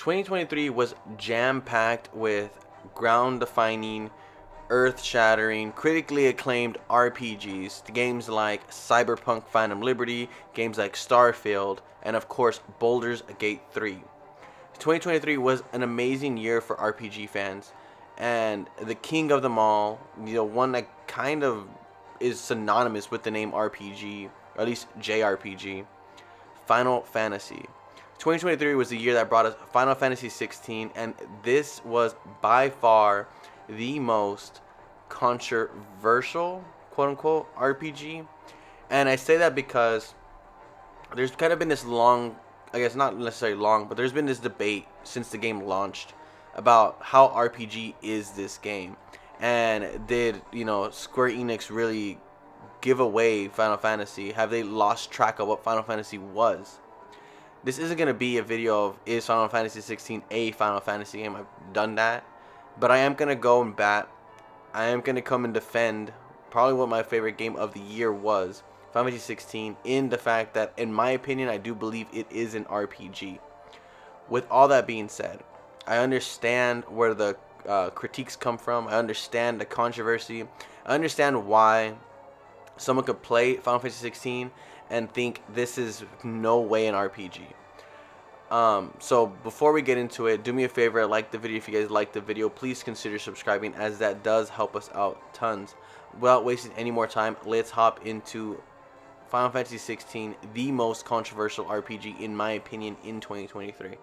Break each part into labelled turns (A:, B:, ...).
A: 2023 was jam-packed with ground-defining, earth-shattering, critically acclaimed RPGs to games like Cyberpunk Phantom Liberty, games like Starfield, and of course Baldur's Gate 3. 2023 was an amazing year for RPG fans, and the king of them all, one that kind of is synonymous with the name RPG, or at least JRPG, Final Fantasy. 2023 was the year that brought us Final Fantasy 16, and this was by far the most controversial, quote unquote, RPG. And I say that because there's kind of been this long, I guess not necessarily long, but there's been this debate since the game launched about how RPG is this game. And did, Square Enix really give away Final Fantasy? Have they lost track of what Final Fantasy was? This isn't going to be a video of is Final Fantasy 16 a Final Fantasy game. I've done that. But I am going to go and bat. I am going to come and defend probably what my favorite game of the year was, Final Fantasy 16, in the fact that, in my opinion, I do believe it is an RPG. With all that being said, I understand where the critiques come from. I understand the controversy. I understand why someone could play Final Fantasy 16 and think this is no way an RPG. So before we get into it, do me a favor, like the video if you guys like the video. Please consider subscribing, as that does help us out tons. Without wasting any more time, let's hop into Final Fantasy 16, the most controversial RPG in my opinion in 2023.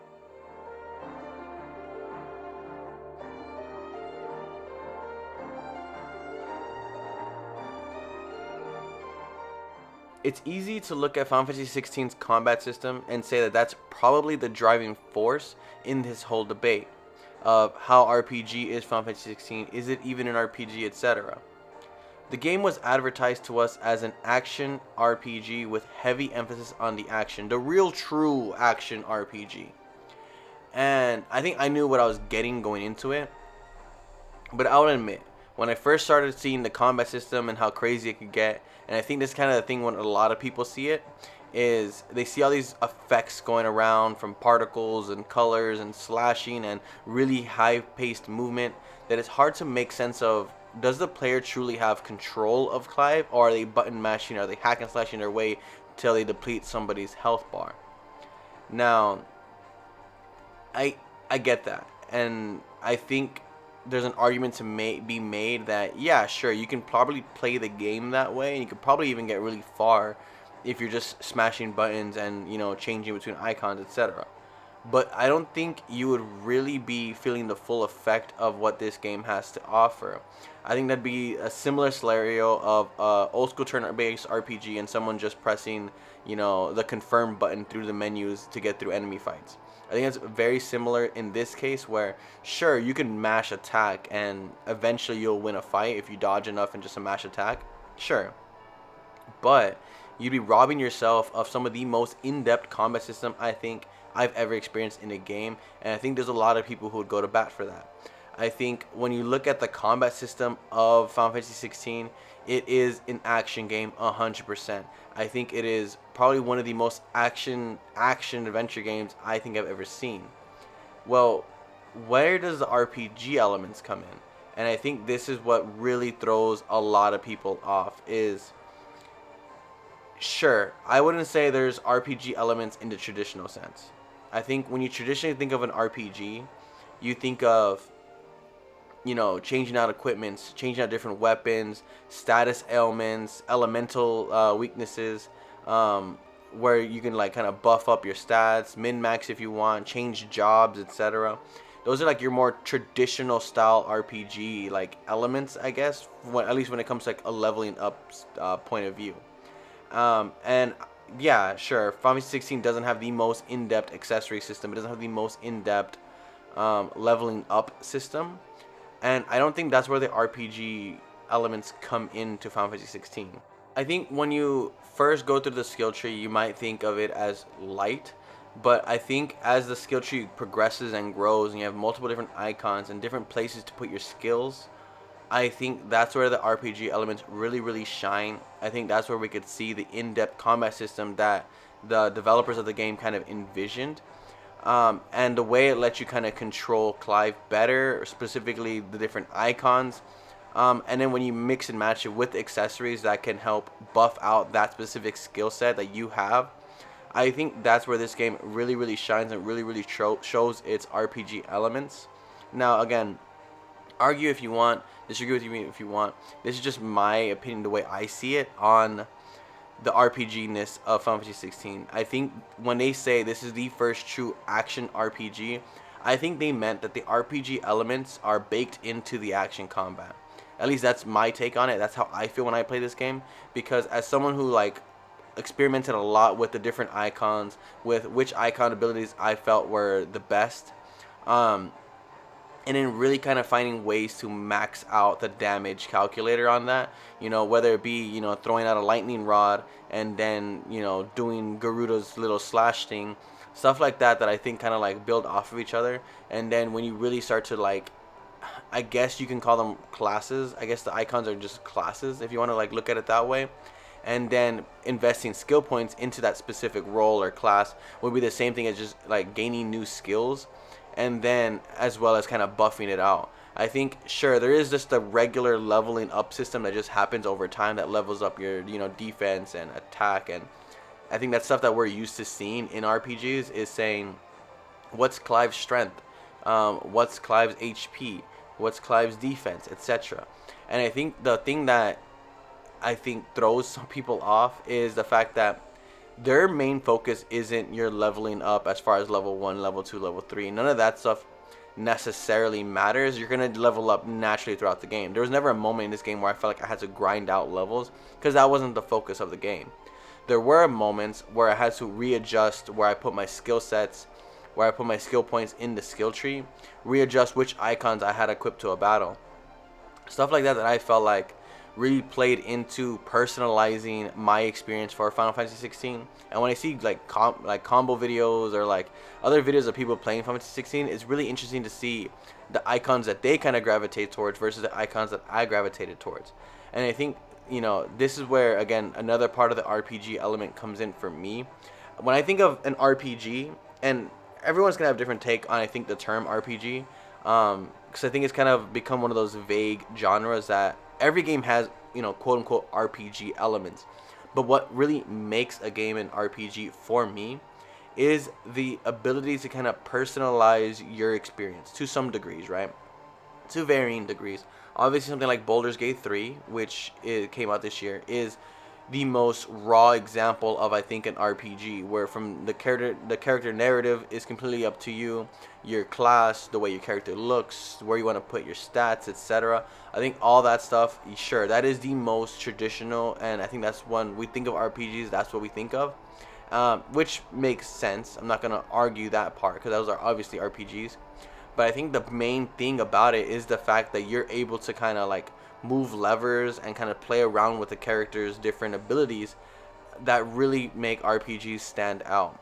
A: It's easy to look at Final Fantasy 16's combat system and say that that's probably the driving force in this whole debate of how RPG is Final Fantasy 16, is it even an RPG, etc. The game was advertised to us as an action RPG with heavy emphasis on the action, the real true action RPG. And I think I knew what I was getting going into it, but I'll admit, when I first started seeing the combat system and how crazy it could get, and I think this is kind of the thing when a lot of people see it, is they see all these effects going around from particles and colors and slashing and really high-paced movement, that it's hard to make sense of, does the player truly have control of Clive, or are they button mashing, are they hack and slashing their way till they deplete somebody's health bar? Now, I get that, and I think there's an argument to be made that, yeah, sure, you can probably play the game that way, and you could probably even get really far if you're just smashing buttons and, changing between icons, etc. But I don't think you would really be feeling the full effect of what this game has to offer. I think that'd be a similar scenario of old school turn-based RPG and someone just pressing, the confirm button through the menus to get through enemy fights. I think it's very similar in this case where, sure, you can mash attack and eventually you'll win a fight if you dodge enough and just a mash attack. Sure. But you'd be robbing yourself of some of the most in-depth combat system I think I've ever experienced in a game, and I think there's a lot of people who would go to bat for that. I think when you look at the combat system of Final Fantasy 16, it is an action game 100%. I think it is probably one of the most action adventure games I think I've ever seen. Well, where does the RPG elements come in? And I think this is what really throws a lot of people off is, sure, I wouldn't say there's RPG elements in the traditional sense. I think when you traditionally think of an RPG, you think of, changing out equipments, changing out different weapons, status ailments, elemental weaknesses, where you can kind of buff up your stats, min-max if you want, change jobs, etc. Those are your more traditional style RPG elements, I guess, at least when it comes to a leveling up point of view. And yeah, sure, Final Fantasy 16 doesn't have the most in-depth accessory system. It doesn't have the most in-depth leveling up system. And I don't think that's where the RPG elements come into Final Fantasy 16. I think when you first go through the skill tree, you might think of it as light. But I think as the skill tree progresses and grows and you have multiple different icons and different places to put your skills, I think that's where the RPG elements really, really shine. I think that's where we could see the in-depth combat system that the developers of the game kind of envisioned. And the way it lets you kind of control Clive better, specifically the different icons. And then when you mix and match it with accessories that can help buff out that specific skill set that you have, I think that's where this game really, really shines and really, really shows its RPG elements. Now, again, argue if you want, disagree with me if you want. This is just my opinion, the way I see it on the RPG-ness of Final Fantasy 16. I think when they say this is the first true action RPG, I think they meant that the RPG elements are baked into the action combat. At least that's my take on it. That's how I feel when I play this game. Because as someone who like experimented a lot with the different icons, with which icon abilities I felt were the best, and then really kind of finding ways to max out the damage calculator on that, whether it be, throwing out a lightning rod and then, doing Garuda's little slash thing, stuff like that I think kind of like build off of each other. And then when you really start to like, I guess you can call them classes. I guess the icons are just classes if you want to like look at it that way. And then investing skill points into that specific role or class would be the same thing as just like gaining new skills, and then as well as kind of buffing it out. I think, sure, there is just a regular leveling up system that just happens over time that levels up your, defense and attack. And I think that's stuff that we're used to seeing in RPGs, is saying, what's Clive's strength? What's Clive's HP? What's Clive's defense, etc. And I think the thing that I think throws some people off is the fact that their main focus isn't your leveling up as far as level 1, level 2, level 3. None of that stuff necessarily matters. You're going to level up naturally throughout the game. There was never a moment in this game where I felt like I had to grind out levels, because that wasn't the focus of the game. There were moments where I had to readjust where I put my skill sets, where I put my skill points in the skill tree, readjust which icons I had equipped to a battle. Stuff like that I felt like really played into personalizing my experience for Final Fantasy 16. And when I see like combo videos or like other videos of people playing Final Fantasy 16, it's really interesting to see the icons that they kind of gravitate towards versus the icons that I gravitated towards. And I think, this is where, again, another part of the RPG element comes in for me. When I think of an RPG, and everyone's gonna have a different take on, I think, the term RPG, because I think it's kind of become one of those vague genres that every game has, quote unquote RPG elements. But what really makes a game an RPG for me is the ability to kind of personalize your experience to some degrees, right? To varying degrees. Obviously, something like Baldur's Gate 3, which came out this year, is the most raw example of, I think, an RPG, where from the character narrative is completely up to you, your class, the way your character looks, where you want to put your stats, etc. I think all that stuff, sure, that is the most traditional, and I think that's when we think of RPGs, that's what we think of, which makes sense. I'm not going to argue that part, because those are obviously RPGs. But I think the main thing about it is the fact that you're able to kind of like move levers and kind of play around with the character's different abilities that really make RPGs stand out.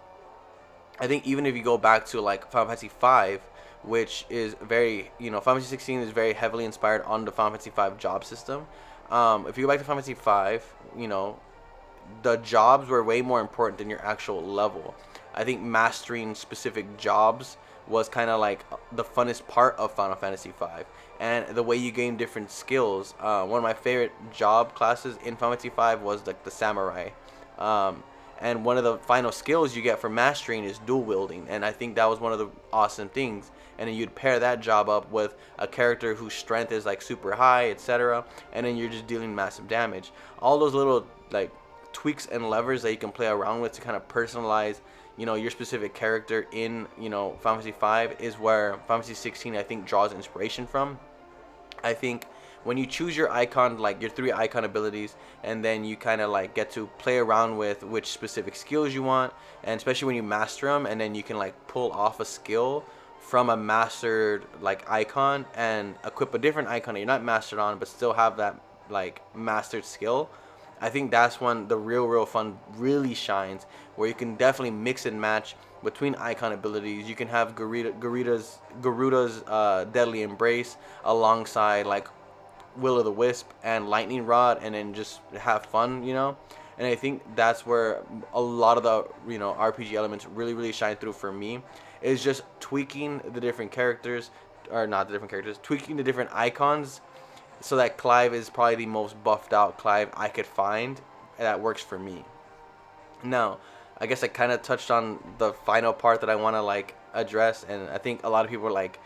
A: I think even if you go back to like Final Fantasy V, which is very, Final Fantasy 16 is very heavily inspired on the Final Fantasy V job system. If you go back to Final Fantasy V, the jobs were way more important than your actual level. I think mastering specific jobs was kind of like the funnest part of Final Fantasy V, and the way you gain different skills. One of my favorite job classes in Final Fantasy V was like the samurai, and one of the final skills you get for mastering is dual wielding, and I think that was one of the awesome things. And then you'd pair that job up with a character whose strength is like super high, etc., and then you're just dealing massive damage. All those little like tweaks and levers that you can play around with to kind of personalize your specific character in Final Fantasy V is where Final Fantasy 16 I think draws inspiration from. I think when you choose your icon, like your 3 icon abilities, and then you kind of like get to play around with which specific skills you want, and especially when you master them, and then you can like pull off a skill from a mastered like icon and equip a different icon that you're not mastered on but still have that like mastered skill. I think that's when the real fun really shines, where you can definitely mix and match between icon abilities. You can have Garuda's Deadly Embrace alongside like Will-o'-the-Wisp and Lightning Rod, and then just have fun, And I think that's where a lot of the RPG elements really shine through for me. is just tweaking the different characters, or not the different characters, tweaking the different icons, so that Clive is probably the most buffed out Clive I could find, and that works for me. Now, I guess I kind of touched on the final part that I want to like address, and I think a lot of people are like,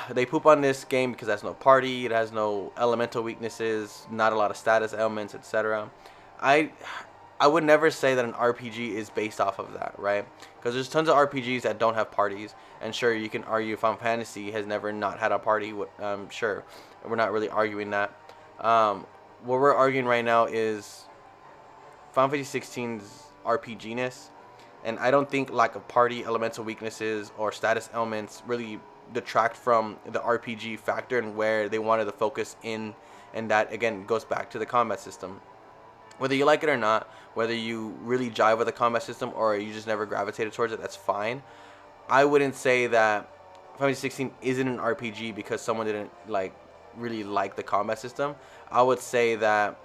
A: they poop on this game because it has no party, it has no elemental weaknesses, not a lot of status elements, etc. I I would never say that an RPG is based off of that, right? Because there's tons of RPGs that don't have parties, and sure, you can argue Final Fantasy has never not had a party. Sure, we're not really arguing that. What we're arguing right now is Final Fantasy 16's RPGness, and I don't think lack of party, elemental weaknesses, or status elements really detract from the RPG factor and where they wanted to focus in, and that again goes back to the combat system. Whether you like it or not, whether you really jive with the combat system or you just never gravitated towards it, that's fine. I wouldn't say that Final Fantasy 16 isn't an RPG because someone didn't really like the combat system. I would say that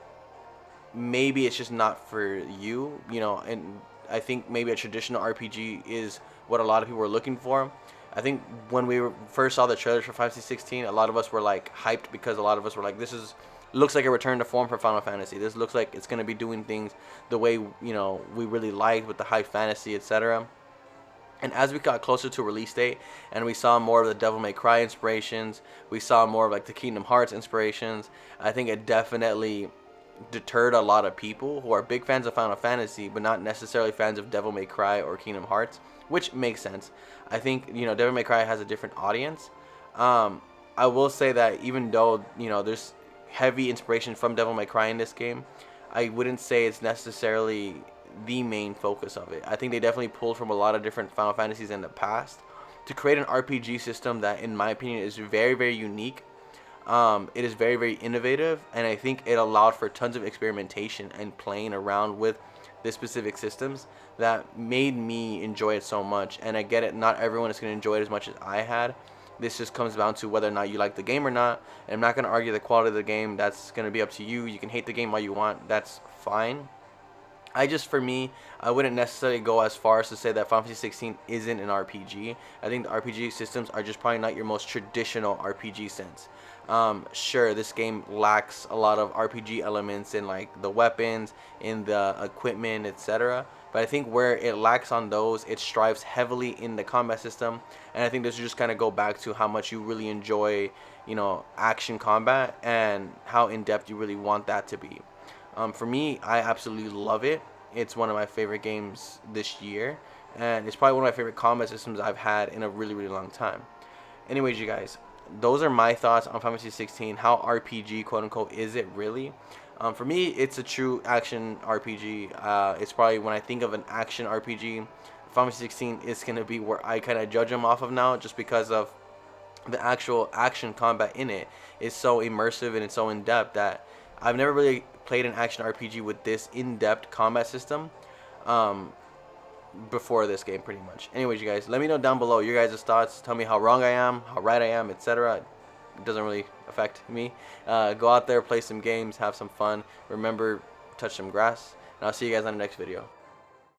A: maybe it's just not for you, and I think maybe a traditional RPG is what a lot of people are looking for. I think when we first saw the trailers for Final Fantasy 16, a lot of us were like hyped because a lot of us were like, this is looks like a return to form for Final Fantasy. This looks like it's going to be doing things the way, we really liked with the high fantasy, etc. And as we got closer to release date and we saw more of the Devil May Cry inspirations, we saw more of like the Kingdom Hearts inspirations, I think it definitely deterred a lot of people who are big fans of Final Fantasy but not necessarily fans of Devil May Cry or Kingdom Hearts, which makes sense. I think, Devil May Cry has a different audience. I will say that even though, there's heavy inspiration from Devil May Cry in this game, I wouldn't say it's necessarily the main focus of it. I think they definitely pulled from a lot of different Final Fantasies in the past to create an RPG system that, in my opinion, is very, very unique. It is very, very innovative, and I think it allowed for tons of experimentation and playing around with the specific systems that made me enjoy it so much. And I get it, not everyone is going to enjoy it as much as I had. This just comes down to whether or not you like the game or not. And I'm not going to argue the quality of the game. That's going to be up to you. You can hate the game all you want. That's fine. For me, I wouldn't necessarily go as far as to say that Final Fantasy 16 isn't an RPG. I think the RPG systems are just probably not your most traditional RPG sense. Sure, this game lacks a lot of RPG elements in like the weapons, in the equipment, etc. But I think where it lacks on those, it strives heavily in the combat system. And I think this will just kind of go back to how much you really enjoy, action combat and how in-depth you really want that to be. For me, I absolutely love it. It's one of my favorite games this year, and it's probably one of my favorite combat systems I've had in a really, really long time. Anyways, you guys, those are my thoughts on Final Fantasy 16. How RPG, quote unquote, is it really? For me, it's a true action RPG. It's probably, when I think of an action RPG, Final Fantasy 16 is going to be where I kind of judge them off of now, just because of the actual action combat in it is so immersive and it's so in-depth that I've never really played an action RPG with this in-depth combat system before this game, pretty much. Anyways, you guys, let me know down below your guys' thoughts. Tell me how wrong I am, how right I am, etc. It doesn't really affect me. Go out there, play some games, have some fun. Remember, touch some grass, and I'll see you guys on the next video.